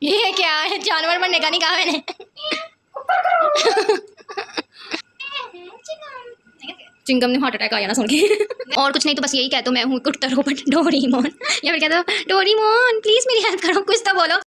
ये क्या है, जानवर बनने का नहीं कहा मैंने। चिंगम ने हार्ट अटैक आया ना सुन के। और कुछ नहीं तो बस यही कहता हूँ, मैं हूँ कुत्ता रोबोट डोरीमोन, या फिर कहता हूँ डोरीमोन प्लीज मेरी हेल्प करो, कुछ तो बोलो।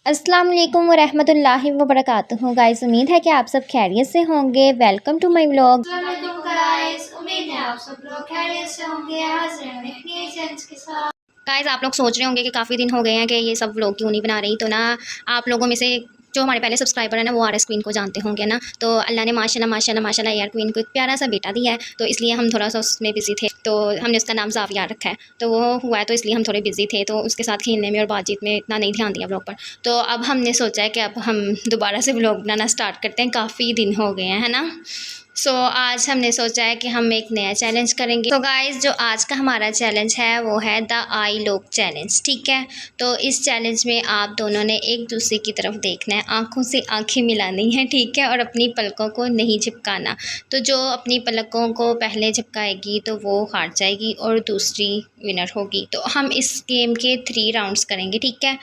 अस्सलाम वालेकुम वरहमतुल्लाहि वबरकातुहू। गाइस उम्मीद है कि आप सब खैरियत से होंगे। Welcome to my vlog. Guys उम्मीद है आप सब लोग खैरियत से होंगे। आज हम एक नए चैलेंज के साथ। गाइस आप लोग सोच रहे होंगे कि काफ़ी दिन हो गए हैं कि ये सब व्लॉग क्यों नहीं बना रही, तो ना आप लोगों में से जो हमारे पहले सब्सक्राइबर है ना वो आर एस क्वीन को जानते होंगे ना, तो अल्लाह ने माशाल्लाह माशाल्लाह माशाल्लाह यार क्वीन को एक प्यारा सा बेटा दिया है, तो इसलिए हम थोड़ा सा उसमें बिजी थे, तो हमने उसका नाम ज़ाविया रखा है। तो वो हुआ है तो इसलिए हम थोड़े बिजी थे, तो उसके साथ खेलने में और बातचीत में इतना नहीं ध्यान दिया व्लॉग पर। तो अब हमने सोचा है कि अब हम दोबारा से व्लॉग बनाना स्टार्ट करते हैं, काफ़ी दिन हो गए हैं, है ना। सो आज हमने सोचा है कि हम एक नया चैलेंज करेंगे। तो गाइस जो आज का हमारा चैलेंज है वो है द आई लॉक चैलेंज, ठीक है। तो इस चैलेंज में आप दोनों ने एक दूसरे की तरफ देखना है, आंखों से आंखें मिलानी है, ठीक है, और अपनी पलकों को नहीं झपकाना। तो जो अपनी पलकों को पहले झपकाएगी तो वो हार जाएगी और दूसरी विनर होगी। तो हम इस गेम के 3 राउंड्स करेंगे, ठीक है।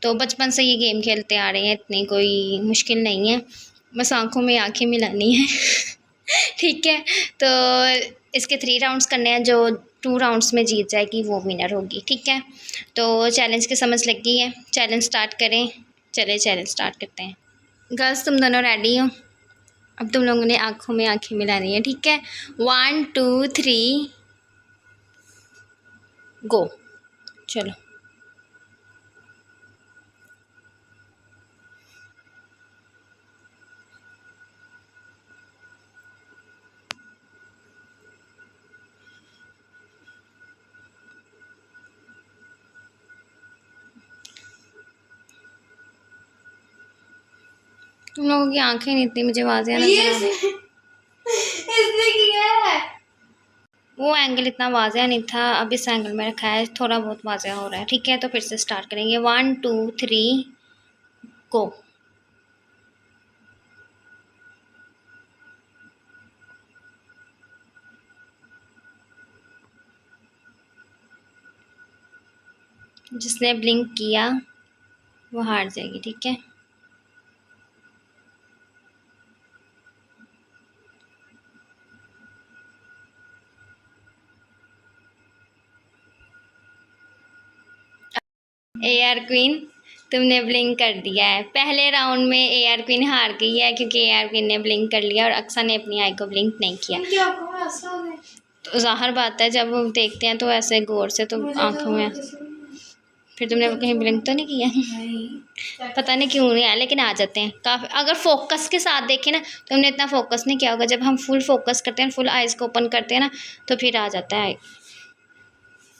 तो बचपन से ये गेम खेलते आ रहे हैं, इतनी कोई मुश्किल नहीं है, बस आंखों में आंखें मिलानी है। ठीक है। तो इसके 3 राउंड्स करने हैं, जो 2 राउंड्स में जीत जाएगी वो विनर होगी, ठीक है। तो चैलेंज की समझ लग गई है, चैलेंज स्टार्ट करें। चले चैलेंज स्टार्ट करते हैं। गर्ल्स तुम दोनों रेडी हो? अब तुम लोगों ने आंखों में आंखें मिलानी है, ठीक है। 1 2 3 गो। चलो। तुम लोगों की आंखें नहीं इतनी मुझे वाज़ेह नजर इसने किया है। वो एंगल इतना वाज़ेह नहीं था, अब इस एंगल में रखा है, थोड़ा बहुत वाज़ेह हो रहा है, ठीक है। तो फिर से स्टार्ट करेंगे। 1 2 3 गो। जिसने ब्लिंक किया वो हार जाएगी, ठीक है। ए आर क्वीन तुमने ब्लिंक कर दिया है। पहले राउंड में ए आर क्वीन हार गई है क्योंकि ए आर क्वीन ने ब्लिंक कर लिया और अक्सा ने अपनी आई को ब्लिंक नहीं किया। तो ज़ाहिर बात है जब वो देखते हैं तो ऐसे गौर से तो आंखों में, फिर तुमने कहीं ब्लिंक तो नहीं किया? पता नहीं क्यों नहीं आया, लेकिन आ जाते हैं काफ़ी। अगर फोकस के साथ देखें ना तो हमने इतना फोकस नहीं किया होगा, जब हम फुल फोकस करते हैं, फुल आइज़ को ओपन करते हैं ना, तो फिर आ जाता है।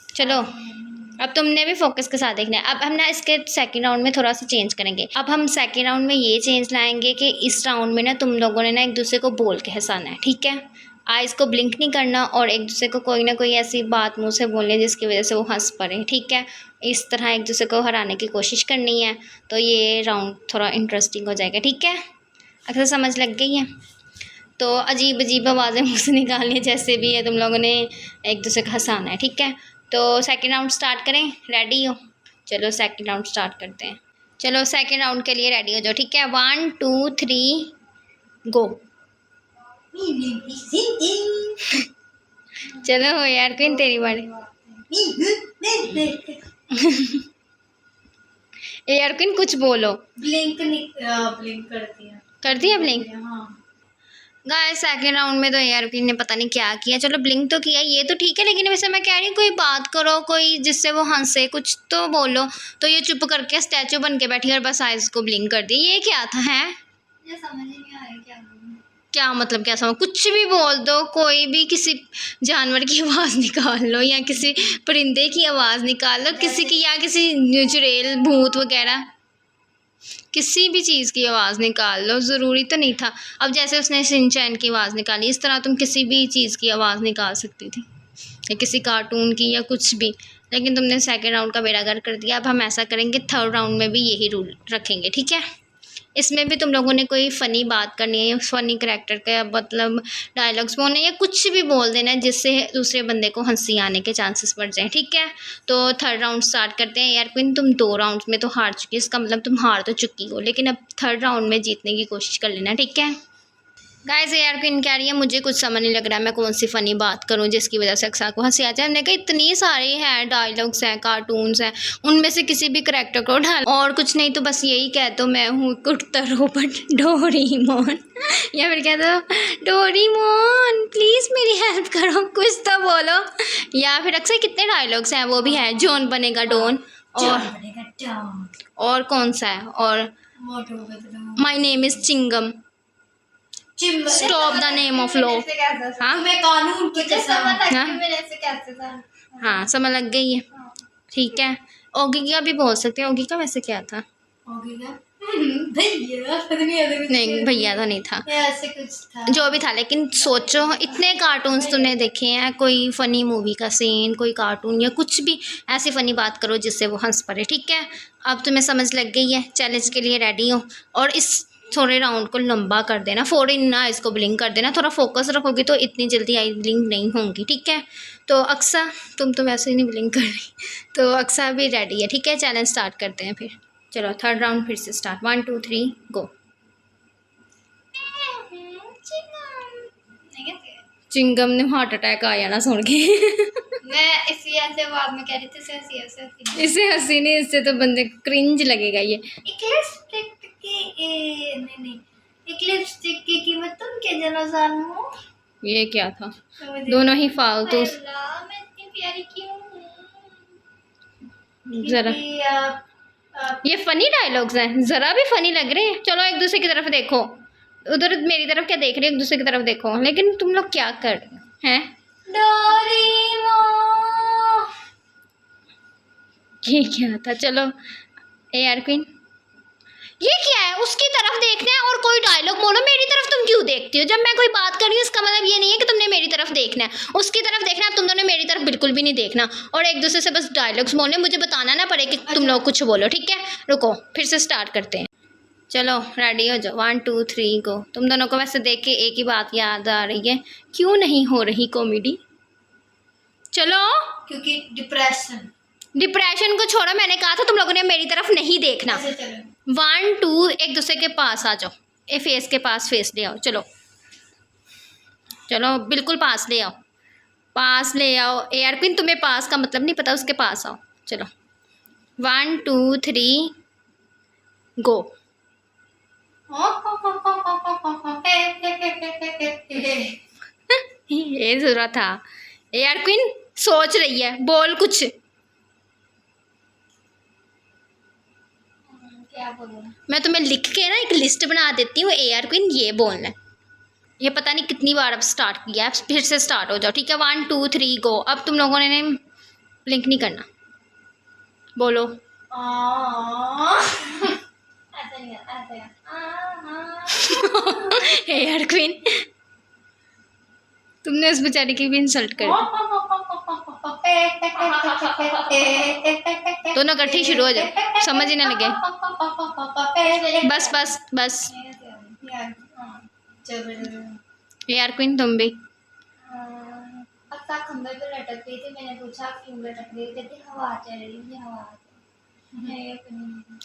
चलो अब तुमने भी फोकस के साथ देखना है। अब हम ना इसके सेकंड राउंड में थोड़ा सा चेंज करेंगे। अब हम सेकंड राउंड में ये चेंज लाएंगे कि इस राउंड में ना तुम लोगों ने ना एक दूसरे को बोल के हंसाना है, ठीक है। आइज़ को ब्लिंक नहीं करना और एक दूसरे को कोई ना कोई ऐसी बात मुंह से बोलनी है जिसकी वजह से वो हंस पड़े, ठीक है। इस तरह एक दूसरे को हराने की कोशिश करनी है, तो ये राउंड थोड़ा इंटरेस्टिंग हो जाएगा, ठीक है। अक्सर समझ लग गई है। तो अजीब अजीब आवाज़ें मुँह से निकालनी, जैसे भी है तुम लोगों ने एक दूसरे को हंसाना है, ठीक है। तो सेकंड राउंड स्टार्ट करें, रेडी हो? चलो सेकंड राउंड स्टार्ट करते हैं। चलो सेकंड राउंड के लिए रेडी हो जाओ, ठीक है। 1 2 3 गो। चलो यार क्वीन तेरी बारी। यार क्वीन कुछ बोलो। ब्लिंक ब्लिंक कर दिया ब्लिंक? हाँ। गाइस सेकंड राउंड में तो यार क्वीन ने पता नहीं क्या किया, चलो ब्लिंक तो किया, ये तो ठीक है, लेकिन वैसे मैं कह रही हूँ कोई बात करो, कोई जिससे वो हंसे, कुछ तो बोलो। तो ये चुप करके स्टैचू बन के बैठी और बस आइज को ब्लिंक कर दी, ये क्या था? है ये समझ नहीं आया क्या बोलूं। क्या मतलब? क्या समझ? कुछ भी बोल दो, कोई भी, किसी जानवर की आवाज़ निकाल लो या किसी परिंदे की आवाज़ निकाल लो, किसी की, या किसी चुड़ैल भूत वगैरह, किसी भी चीज़ की आवाज़ निकाल लो, ज़रूरी तो नहीं था। अब जैसे उसने शिनचैन की आवाज़ निकाली, इस तरह तुम किसी भी चीज़ की आवाज़ निकाल सकती थी, या किसी कार्टून की या कुछ भी, लेकिन तुमने सेकंड राउंड का बेड़ा गर्क कर दिया। अब हम ऐसा करेंगे, थर्ड राउंड में भी यही रूल रखेंगे, ठीक है। इसमें भी तुम लोगों ने कोई फ़नी बात करनी है, फ़नी करैक्टर का मतलब डायलॉग्स बोलने या कुछ भी बोल देना है जिससे दूसरे बंदे को हंसी आने के चांसेस बढ़ जाएं, ठीक है। तो थर्ड राउंड स्टार्ट करते हैं। यार क्वीन, तुम 2 राउंड्स में तो हार चुकी हो, इसका मतलब तुम हार तो चुकी हो, लेकिन अब थर्ड राउंड में जीतने की कोशिश कर लेना, ठीक है। गाइस यार क्वीन कह रही है मुझे कुछ समझ नहीं लग रहा है, मैं कौन सी फ़नी बात करूं जिसकी वजह से अक्सर को हंसी आ जाए। हमने कहा इतनी सारी हैं, डायलॉग्स हैं, कार्टून्स हैं, उनमें से किसी भी करैक्टर को डाल, और कुछ नहीं तो बस यही कह दो मैं हूँ कुर्ता रोबोट डोरीमोन या फिर कह दो डोरीमोन प्लीज़ मेरी हेल्प करो, कुछ तो बोलो। या फिर अक्सर कितने डायलॉग्स हैं, वो भी है जॉन बनेगा डॉन, और कौन सा है, और my name is Chingam, stop the name of law. हाँ मैं कानून की कसम। हाँ हाँ समझ लग गई है, ठीक है। ओगी का भी बोल सकते हैं, ओगी का वैसे क्या था, भैया नहीं भैया तो नहीं था, ऐसे कुछ था, जो भी था। लेकिन सोचो इतने कार्टून्स तुमने देखे हैं, कोई फ़नी मूवी का सीन, कोई कार्टून या कुछ भी ऐसी फ़नी बात करो जिससे वो हंस पड़े, ठीक है। अब तुम्हें समझ लग गई है, चैलेंज के लिए रेडी हो। और इस थोड़े राउंड को लंबा कर देना, फोड़िन ना इसको ब्लिंक कर देना, थोड़ा फोकस रखोगी तो इतनी जल्दी आई ब्लिंक नहीं होंगी, ठीक है। तो अक्सा तुम तो वैसे ही नहीं ब्लिंक कर रही, तो अक्सा भी रेडी है, ठीक है। चैलेंज स्टार्ट करते हैं फिर, चलो थर्ड राउंड फिर से स्टार्ट, 1 2 3 गो। चिंगम ने हार्ट अटैक आया ना सुन के मैं इसी ऐसे बाद में कह रही थी ऐसे इससे हंसी नहीं, इससे तो बंदे क्रिंज लगेगा ये। एक लिपस्टिक की नहीं एक लिपस्टिक की कीमत तुम क्या जानो जानू। ये क्या था, दोनों ही फालतू। मैं इतनी प्यारी क्यों हूँ? जरा आप ये फनी डायलॉग्स हैं, जरा भी फनी लग रहे हैं। चलो एक दूसरे की तरफ देखो, उधर मेरी तरफ क्या देख रही हो, एक दूसरे की तरफ देखो। लेकिन तुम लोग क्या कर रहे हैं? डोरेमोन। ये क्या था? चलो ए आर क्वीन, ये क्या है, उसकी तरफ देखना है और कोई डायलॉग बोलो। मेरी तरफ तुम क्यों देखती हो? जब मैं कोई बात कर रही हूँ इसका मतलब ये नहीं है कि तुमने मेरी तरफ देखना है, उसकी तरफ देखना है। तुम दोनों मेरी तरफ बिल्कुल भी नहीं देखना और एक दूसरे से बस डायलॉग्स बोलने, मुझे बताना ना पड़े कि तुम लोग कुछ बोलो, ठीक है। रुको फिर से स्टार्ट करते हैं, चलो रेडी हो जाओ, 1 2 3 गो। तुम दोनों को वैसे देख के एक ही बात याद आ रही है, क्यों नहीं हो रही कॉमेडी? चलो, क्योंकि डिप्रेशन को छोड़ो, मैंने कहा था तुम लोगों ने मेरी तरफ नहीं देखना। 1 2 एक दूसरे के पास आ जाओ, ए फेस के पास फेस ले आओ। चलो चलो बिल्कुल पास ले आओ, पास ले आओ। ए आर क्वीन तुम्हें पास का मतलब नहीं पता, उसके पास आओ। चलो 1 2 3 गो। ये जरूरत था। ए आर क्वीन सोच रही है, बोल कुछ। क्या बोलूं? मैं तुम्हें लिख के ना एक लिस्ट बना देती हूँ, ए आर क्वीन ये बोलना है। ये पता नहीं कितनी बार अब स्टार्ट किया है, फिर से स्टार्ट हो जाओ, ठीक है। 1 2 3 गो। अब तुम लोगों ने ब्लिंक नहीं करना, बोलो। ए आर क्वीन तुमने उस बेचारी की भी इंसल्ट कर दी। दोनों इकट्ठे शुरू हो जाओ, समझ ही ना लगे। बस बस बस। ए आर क्वीन तुम भी। खंबे पे लटक गई थी, मैंने पूछा क्यों लटक गई, कहती हवा चल रही है, हवा।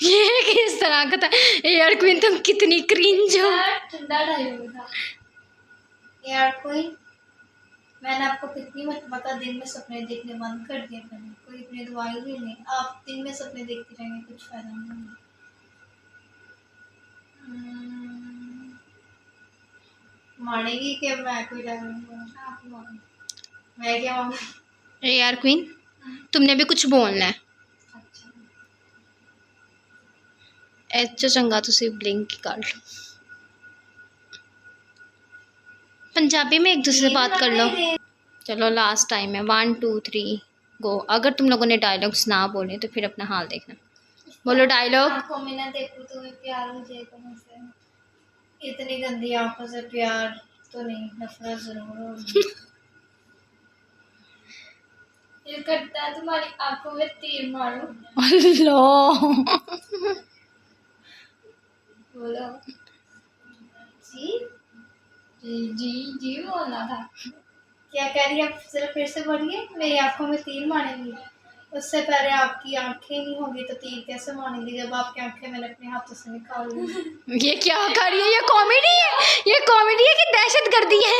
ये किस तरह का था? ए आर क्वीन तुम कितनी क्रिंज हो। ठंडा डायलॉग था। यार क्वीन, मैंने आपको कितनी मरतबा दिन में सपने देखने बंद कर दिए, मैंने कोई इतनी दवाई भी नहीं। आप दिन में सपने देखते रहेंगे, कुछ फायदा नहीं। मानेगी कि मैं कोई डायलॉग? मैं क्या मानूं? ए आर क्वीन तुमने भी कुछ बोलना है। अच्छा चंगा तुसी ब्लिंक कर लो, पंजाबी में एक दूसरे से बात कर लो। चलो लास्ट टाइम है, 1 2 3 गो। अगर तुम लोगों ने डायलॉग्स ना बोले तो फिर अपना हाल देखना, बोलो डायलॉग। आंखों में ना देखूं तो प्यार हो जाएगा मुझसे, इतनी गंदी आंखों से प्यार तो नहीं, नफरत जरूर होगी। दिल करता है तुम्हारी आंखों में तीर मारूं। अल्लाह बोलो। जी जी बोलना था। क्या कह रही है आप? जरा फिर से बोलिए। मेरी आंखों में तीर मारेंगी? उससे पहले आपकी आंखें नहीं होगी तो तीर कैसे मारेंगी जब आपकी आंखें मैंने अपने हाथों से निकाल ली। ये क्या कर रही है? ये कॉमेडी है, ये कॉमेडी है कि दहशत गर्दी है?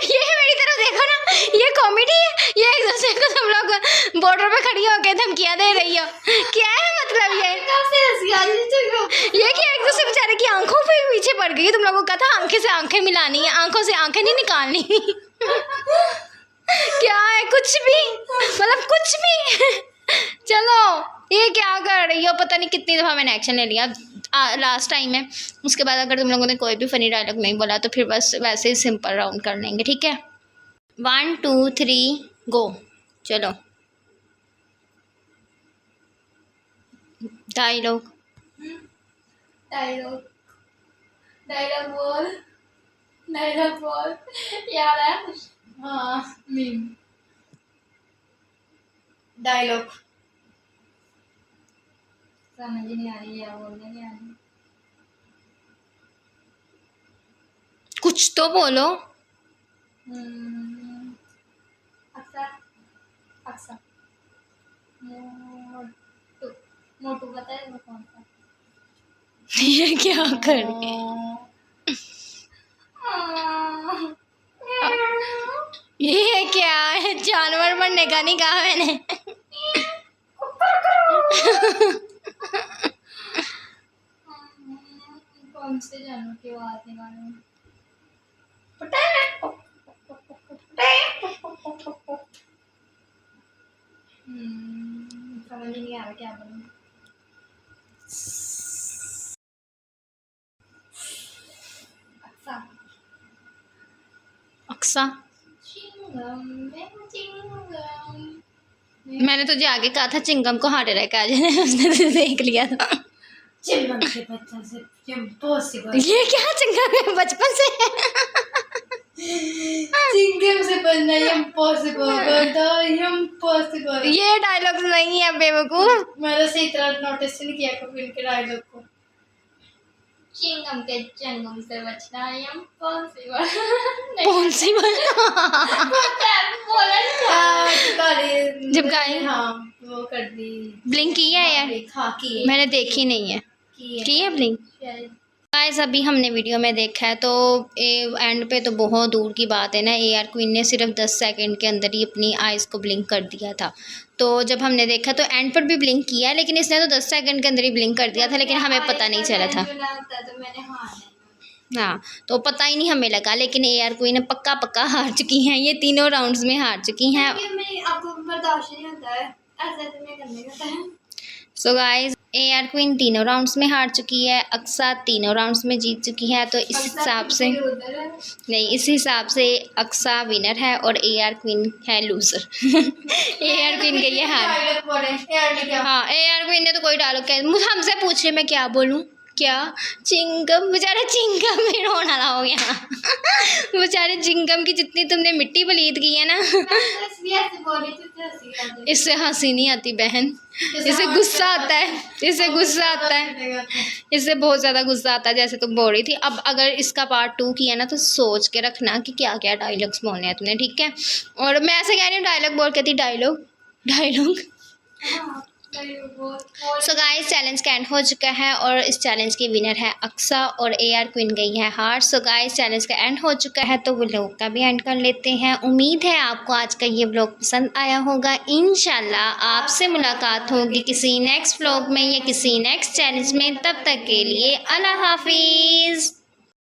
ये मेरी तरफ देखो ना, ये कॉमेडी है, ये एक दूसरे को तुम लोग बॉर्डर पे खड़ी होकर धमकियां दे रही हो, क्या है मतलब ये? ये क्या एक दूसरे बेचारे की आंखों पे पीछे पड़ गई? तुम लोगों को कहा था आंखें से आंखें मिलानी है, आंखों से आंखें नहीं निकालनी। क्या है? कुछ भी, मतलब कुछ भी। चलो, ये क्या कर रही हो? पता नहीं कितनी दफ़ा मैंने एक्शन ले लिया, लास्ट टाइम है। उसके बाद अगर तुम लोगों ने कोई भी फ़नी डायलॉग नहीं बोला तो फिर बस वैसे ही सिंपल राउंड कर लेंगे, ठीक है? 1 2 3 गो। चलो, डायलॉग। डायलॉग डायलॉग बोल। डायलॉग बोल। याद है? हाँ, मीम। डायलॉग समझ नहीं आ रही है, बोलने नहीं आ रही। कुछ तो बोलो। अक्सर अक्सर मोटू। मोटू पता है वो कौन सा? ये क्या कर रही है? ये क्या है? जानवर बनने का नहीं कहा मैंने। कौन से जानवर की आवाज निकालूं? समझ नहीं आ रहा क्या बोलूं। अक्सा अक्सा। चिंगम चिंगम। मैंने तुझे आगे कहा था चिंगम को हार्ट अटैक आ जाए, उसने तुझे देख लिया था। चिंगम के बच्चों से इम्पॉसिबल। ये क्या चिंगम है बचपन से? चिंगम से बनना इम्पॉसिबल, इम्पॉसिबल। ये डायलॉग नहीं है बेवकूफ। मैंने सही तरह नोटिस नहीं किया कभी इनके डायलॉग को। चिंगम के चिंगम से बचना इम्पॉसिबल। कौन सी जब गाई? हाँ, वो कर दी। ब्लिंक की है यार? हाँ, की है। मैंने देखी नहीं है। की है ब्लिंक? गाइस अभी हमने वीडियो में देखा है तो एंड पे तो बहुत दूर की बात है ना, AR क्वीन ने सिर्फ 10 सेकंड के अंदर ही अपनी आइज़ को ब्लिंक कर दिया था। तो जब हमने देखा तो एंड पर भी ब्लिंक किया है, लेकिन इसने तो 10 सेकंड के अंदर ही ब्लिंक कर दिया था, लेकिन हमें पता नहीं चला था। हाँ, तो पता ही नहीं हमें लगा, लेकिन AR क्वीन पक्का हार चुकी हैं, ये तीनों राउंड्स में हार चुकी हैं। आपको बर्दाश्त नहीं होता है, ऐसा तो मैं करने का है। सो गाइस AR क्वीन तीनों राउंड्स में हार चुकी है, अक्सा तीनों राउंड्स में जीत चुकी है। तो इस हिसाब से नहीं, इस हिसाब से अक्सा विनर है और AR क्वीन है लूजर। AR क्वीन के ये हार। हाँ, AR क्वीन ने तो कोई डायलॉग कह, मुझे हमसे पूछ रहे मैं क्या बोलूँ? क्या चिंगम? बेचारा चिंगम में रोना हो गया। बेचारे चिंगम की जितनी तुमने मिट्टी पलीत की है ना, इससे हंसी नहीं आती बहन, इससे गुस्सा आता है, इससे गुस्सा आता है, इससे बहुत ज़्यादा गुस्सा आता है। जैसे तुम बोल रही थी, अब अगर इसका पार्ट 2 किया ना तो सोच के रखना कि क्या क्या डायलॉग्स बोलने हैं तुमने, ठीक है? और मैं ऐसे कह रही हूँ डायलॉग बोल के थी, डायलॉग। सो गाइस चैलेंज का एंड हो चुका है और इस चैलेंज की विनर है अक्सा और AR क्वीन गई है हार। सो गाइस चैलेंज का एंड हो चुका है तो व्लॉग का भी एंड कर लेते हैं। उम्मीद है आपको आज का ये व्लॉग पसंद आया होगा। इंशाल्लाह आपसे मुलाकात होगी किसी नेक्स्ट व्लॉग में या किसी नेक्स्ट चैलेंज में। तब तक के लिए अल्लाह हाफिज़।